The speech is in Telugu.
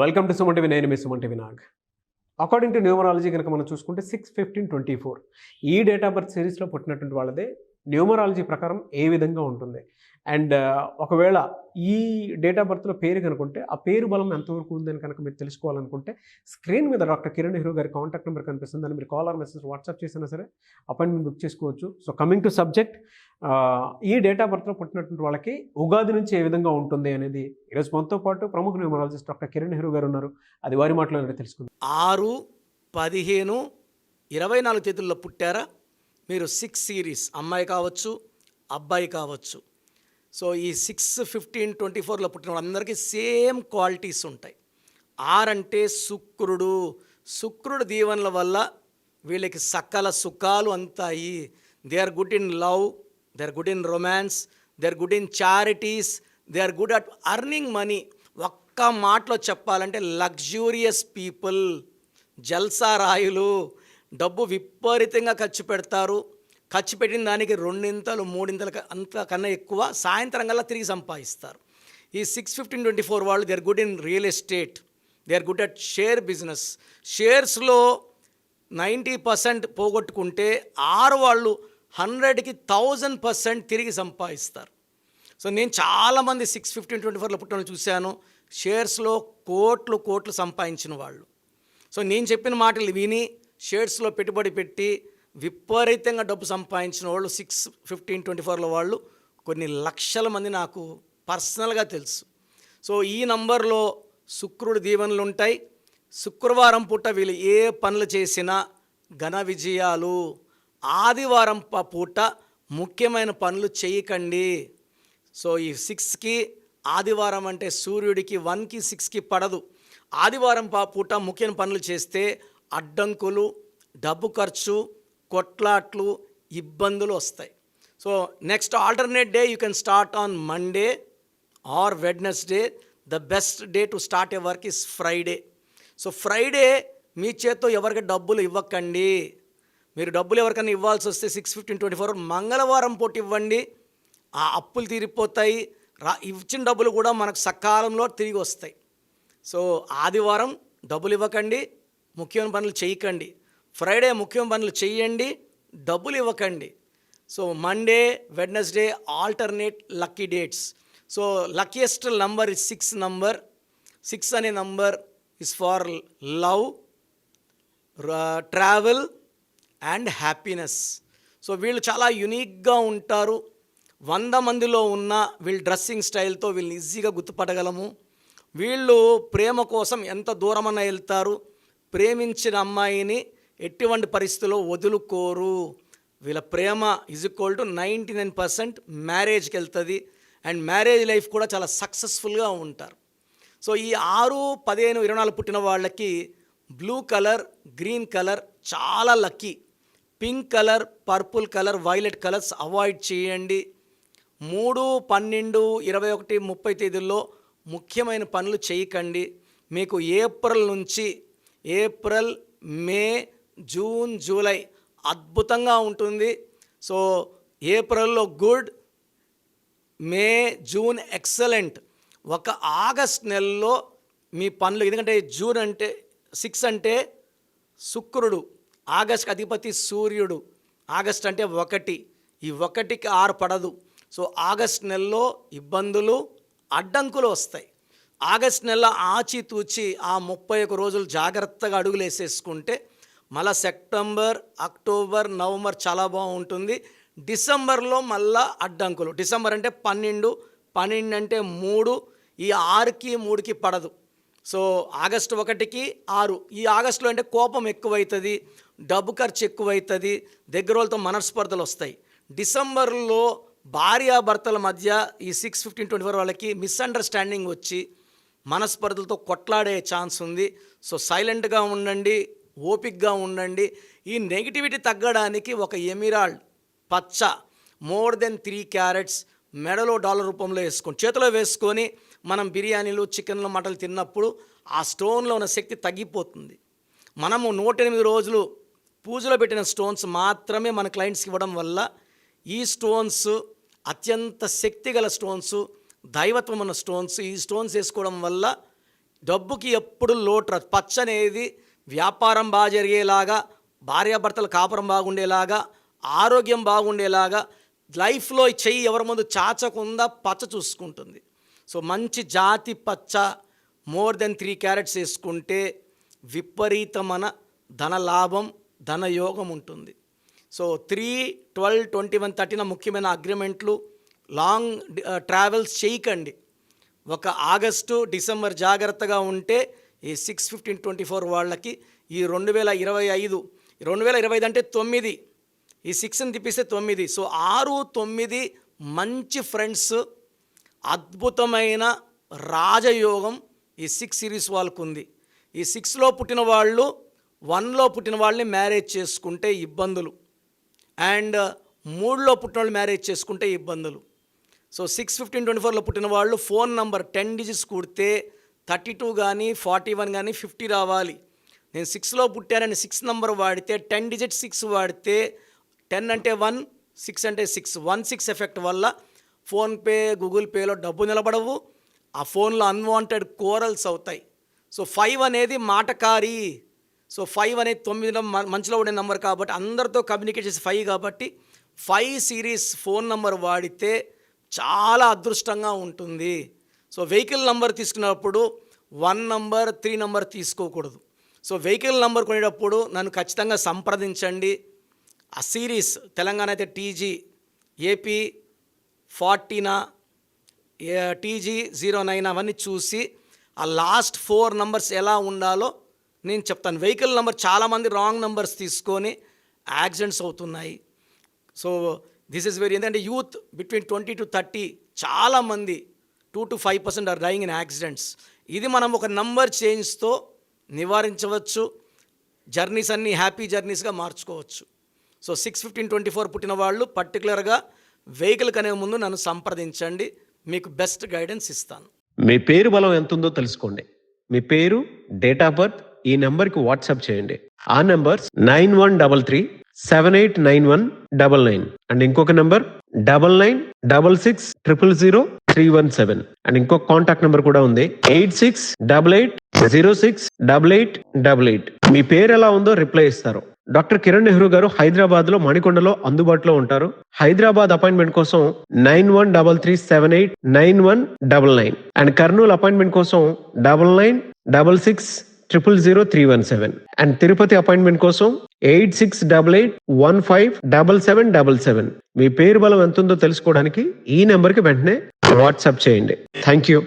Welcome to Suman TV. నేను మీ Suman TV Nag. According to numerology కనుక మనం చూసుకుంటే 6-15-24 ఈ డేట్ ఆఫ్ బర్త్ సిరీస్లో పుట్టినటువంటి వాళ్ళదే న్యూమరాలజీ ప్రకారం ఏ విధంగా ఉంటుంది. అండ్ ఒకవేళ ఈ డేట్ ఆఫ్ బర్త్లో పేరు కనుకుంటే ఆ పేరు బలం ఎంతవరకు ఉందని కనుక మీరు తెలుసుకోవాలనుకుంటే స్క్రీన్ మీద డాక్టర్ కిరణ్ నెహ్రూ గారి కాంటాక్ట్ నెంబర్ కనిపిస్తుంది. దాన్ని మీరు కాల్ ఆర్ మెసేజ్ వాట్సాప్ చేసినా సరే అపాయింట్మెంట్ బుక్ చేసుకోవచ్చు. సో కమింగ్ టు సబ్జెక్ట్, ఈ డేట్ ఆఫ్ బర్త్లో పుట్టినటువంటి వాళ్ళకి ఉగాది నుంచి ఏ విధంగా ఉంటుంది అనేది ఈరోజు మనతో పాటు ప్రముఖ న్యూమరాలజిస్ట్ డాక్టర్ కిరణ్ నెహ్రూ గారు ఉన్నారు. అది వారి మాటలోనే తెలుసుకుందాం. 6, 15, 24 తేదీల్లో పుట్టారా మీరు 6 సిరీస్, అమ్మాయి కావచ్చు అబ్బాయి కావచ్చు. సో ఈ 6-15-24లో పుట్టిన వాళ్ళందరికీ సేమ్ క్వాలిటీస్ ఉంటాయి. 6 అంటే శుక్రుడు దీవెనల వల్ల వీళ్ళకి సకల సుఖాలు అంతాయి. They are good in love, they are good in romance, they are good in charities, they are good at earning money. ఒక్క మాటలో చెప్పాలంటే లగ్జూరియస్ పీపుల్, జల్సారాయులు, డబ్బు విపరీతంగా ఖర్చు పెడతారు. ఖర్చు పెట్టిన దానికి 2 3 అంతకన్నా ఎక్కువ సాయంత్రం కల్లా తిరిగి సంపాదిస్తారు. ఈ 6-15-24 వాళ్ళు they are good in real estate, they are good at share business. షేర్స్లో 90% పోగొట్టుకుంటే 6 వాళ్ళు 100కి 1000% తిరిగి సంపాదిస్తారు. సో నేను చాలామంది 6-15-24లో పుట్టిన వాళ్ళు చూశాను, షేర్స్లో కోట్లు సంపాదించిన వాళ్ళు. సో నేను చెప్పిన మాటలు విని షేర్స్లో పెట్టుబడి పెట్టి విపరీతంగా డబ్బు సంపాదించిన వాళ్ళు 6-15-24లో వాళ్ళు కొన్ని లక్షల మంది నాకు పర్సనల్గా తెలుసు. సో ఈ నంబర్లో శుక్రుడి దీవెనలు ఉంటాయి. శుక్రవారం పూట వీళ్ళు ఏ పనులు చేసినా ఘన విజయాలు. ఆదివారం పూట ముఖ్యమైన పనులు చేయకండి. సో ఈ 6కి ఆదివారం అంటే సూర్యుడికి 1కి 6కి పడదు. ఆదివారం పూట ముఖ్యమైన పనులు చేస్తే అడ్డంకులు, డబ్బు ఖర్చు, కొట్లాట్లు, ఇబ్బందులు వస్తాయి. So next alternate day you can start on Monday or Wednesday. The best day to start a work is Friday. So Friday మీ చేత్తో ఎవరికి డబ్బులు ఇవ్వకండి. మీరు డబ్బులు ఎవరికైనా ఇవ్వాల్సి వస్తే 6-15-24 మంగళవారం పూట ఇవ్వండి. ఆ అప్పులు తీరిపోతాయి. ఇచ్చిన డబ్బులు కూడా మనకు సకాలంలో తిరిగి వస్తాయి. సో ఆదివారం డబ్బులు ఇవ్వకండి, ముఖ్యమైన పనులు చేయకండి. ఫ్రైడే ముఖ్యమైన పనులు చేయండి, డబ్బులు ఇవ్వకండి. So Monday, Wednesday alternate lucky dates. So luckiest number is 6 number. 6 అనే number is for love, travel and happiness. So వీళ్ళు చాలా యునిక్గా ఉంటారు. 100 మందిలో ఉన్న వీళ్ళ డ్రెస్సింగ్ స్టైల్తో వీళ్ళని ఈజీగా గుర్తుపట్టగలము. వీళ్ళు ప్రేమ కోసం ఎంత దూరమన్నా వెళ్తారు. ప్రేమించిన అమ్మాయిని ఎటువంటి పరిస్థితుల్లో వదులుకోరు. వీళ్ళ ప్రేమ ఈక్వల్ టు 99% మ్యారేజ్కి వెళ్తుంది. అండ్ మ్యారేజ్ లైఫ్ కూడా చాలా సక్సెస్ఫుల్గా ఉంటారు. సో ఈ 6, 15, 24 పుట్టిన వాళ్ళకి బ్లూ కలర్, గ్రీన్ కలర్ చాలా lucky. Pink colour, purple colour, violet colours avoid చేయండి. 3, 12, 21, 30 తేదీల్లో ముఖ్యమైన పనులు చేయకండి. మీకు ఏప్రిల్, మే, జూన్, జూలై అద్భుతంగా ఉంటుంది. సో ఏప్రిల్లో గుడ్, మే, జూన్ ఎక్సలెంట్. ఒక ఆగస్ట్ నెలలో మీ పనులు, ఎందుకంటే జూన్ అంటే 6 అంటే శుక్రుడు, ఆగస్ట్కి అధిపతి సూర్యుడు. ఆగస్ట్ అంటే 1, ఈ 1కి 6 పడదు. సో ఆగస్ట్ నెలలో ఇబ్బందులు, అడ్డంకులు వస్తాయి. ఆగస్ట్ నెల ఆచితూచి ఆ 31 రోజులు జాగ్రత్తగా అడుగులు వేసేసుకుంటే మళ్ళీ సెప్టెంబర్, అక్టోబర్, నవంబర్ చాలా బాగుంటుంది. డిసెంబర్లో మళ్ళా అడ్డంకులు. డిసెంబర్ అంటే 12 అంటే 3, ఈ 6కి 3కి పడదు. సో ఆగస్టు 1కి 6. ఈ ఆగస్టులో అంటే కోపం ఎక్కువవుతుంది, డబ్బు ఖర్చు ఎక్కువవుతుంది, దగ్గర వాళ్ళతో మనస్పర్ధలు వస్తాయి. డిసెంబర్లో భార్యాభర్తల మధ్య ఈ 6-15-24 వాళ్ళకి మిస్అండర్స్టాండింగ్ వచ్చి మనస్పర్ధలతో కొట్లాడే ఛాన్స్ ఉంది. సో సైలెంట్గా ఉండండి, ఓపిక్గా ఉండండి. ఈ నెగిటివిటీ తగ్గడానికి ఒక ఎమిరాల్డ్ పచ్చ మోర్ దెన్ 3 క్యారెట్స్ మెడలో డాలర్ రూపంలో వేసుకొని చేతిలో వేసుకొని మనం బిర్యానీలు, చికెన్లు, మటన్లు తిన్నప్పుడు ఆ స్టోన్లో ఉన్న శక్తి తగ్గిపోతుంది. మనము 108 రోజులు పూజలో పెట్టిన స్టోన్స్ మాత్రమే మన క్లయింట్స్కి ఇవ్వడం వల్ల ఈ స్టోన్స్ అత్యంత శక్తిగల స్టోన్స్, దైవత్వం ఉన్న స్టోన్స్. ఈ స్టోన్స్ వేసుకోవడం వల్ల డబ్బుకి ఎప్పుడు లోటు రాదు. పచ్చ అనేది వ్యాపారం బాగా జరిగేలాగా, భార్యాభర్తల కాపురం బాగుండేలాగా, ఆరోగ్యం బాగుండేలాగా, లైఫ్లో చెయ్యి ఎవరి ముందు చాచకుండా పచ్చ చూసుకుంటుంది. సో మంచి జాతి పచ్చ మోర్ దెన్ 3 క్యారెట్స్ వేసుకుంటే విపరీతమైన ధన లాభం, ధన యోగం ఉంటుంది. సో 3, 12, 21, 13 ముఖ్యమైన అగ్రిమెంట్లు, లాంగ్ ట్రావెల్స్ చేయకండి. ఒక ఆగస్టు, డిసెంబర్ జాగ్రత్తగా ఉంటే ఈ 6/15/24 వాళ్ళకి ఈ 2025 అంటే 9, ఈ 6ని తిప్పిస్తే 9, సో 6, 9 మంచి ఫ్రెండ్స్, అద్భుతమైన రాజయోగం ఈ 6 సిరీస్ వాళ్ళకు ఉంది. ఈ 6లో పుట్టిన వాళ్ళు 1లో పుట్టిన వాళ్ళని మ్యారేజ్ చేసుకుంటే ఇబ్బందులు, అండ్ 3లో పుట్టిన వాళ్ళు మ్యారేజ్ చేసుకుంటే ఇబ్బందులు. సో 6/15/24లో పుట్టిన వాళ్ళు ఫోన్ నంబర్ 10 డిజిట్స్ కూడితే 32 కానీ 41 కానీ 50 రావాలి. నేను 6లో పుట్టానని 6 నంబర్ వాడితే 10 డిజిట్ 6 వాడితే 10 అంటే 1, 6 అంటే 6, 1/6 ఎఫెక్ట్ వల్ల ఫోన్పే, గూగుల్ పేలో డబ్బు నిలబడవు, ఆ ఫోన్లో అన్వాంటెడ్ కోరల్స్ అవుతాయి. సో 5 అనేది మాటకారి. సో 5 అనేది 9లో మంచిలో ఉండే నెంబర్ కాబట్టి అందరితో కమ్యూనికేట్ చేసి 5 కాబట్టి 5 సిరీస్ ఫోన్ నంబర్ వాడితే చాలా అదృష్టంగా ఉంటుంది. సో వెహికల్ నంబర్ తీసుకున్నప్పుడు 1 నంబర్ 3 నంబర్ తీసుకోకూడదు. సో వెహికల్ నంబర్ కొనేటప్పుడు నన్ను ఖచ్చితంగా సంప్రదించండి. ఆ సిరీస్ తెలంగాణ అయితే TG, AP 40, TG 09 అవన్నీ చూసి ఆ లాస్ట్ 4 నంబర్స్ ఎలా ఉండాలో నేను చెప్తాను. వెహికల్ నెంబర్ చాలామంది రాంగ్ నెంబర్స్ తీసుకొని యాక్సిడెంట్స్ అవుతున్నాయి. సో దిస్ ఈజ్ వెరీ, ఎందుకంటే యూత్ బిట్వీన్ 20 to 30 చాలామంది 2 to 5% are dying in accidents. ఇది మనం ఒక నంబర్ చేంజ్తో నివారించవచ్చు. జర్నీస్ అన్నీ హ్యాపీ జర్నీస్గా మార్చుకోవచ్చు. సో 6/15/24 పుట్టిన వాళ్ళు పర్టికులర్గా వెహికల్ కనే ముందు నన్ను సంప్రదించండి, మీకు బెస్ట్ గైడెన్స్ ఇస్తాను. మీ పేరు బలం ఎంత ఉందో తెలుసుకోండి. మీ పేరు, డేట్ ఆఫ్ బర్త్ ఈ నెంబర్కి వాట్సాప్ చేయండి. ఆ నెంబర్ 9133789199 అండ్ ఇంకొక నెంబర్ 9966000317 అండ్ ఇంకొక కాంటాక్ట్ నెంబర్ కూడా ఉంది 8688068888. మీ పేరు ఎలా ఉందో రిప్లై ఇస్తారు. డాక్టర్ కిరణ్ నెహ్రూ గారు హైదరాబాద్ లో మణికొండలో అందుబాటులో ఉంటారు. హైదరాబాద్ అపాయింట్మెంట్ కోసం 9133789199 అండ్ కర్నూలు అపాయింట్మెంట్ కోసం 9966000317 అండ్ తిరుపతి అపాయింట్మెంట్ కోసం 8688157777. మీ పేరు బలం ఎంత ఉందో తెలుసుకోవడానికి ఈ నెంబర్కి వెంటనే వాట్సాప్ చేయండి. Thank you.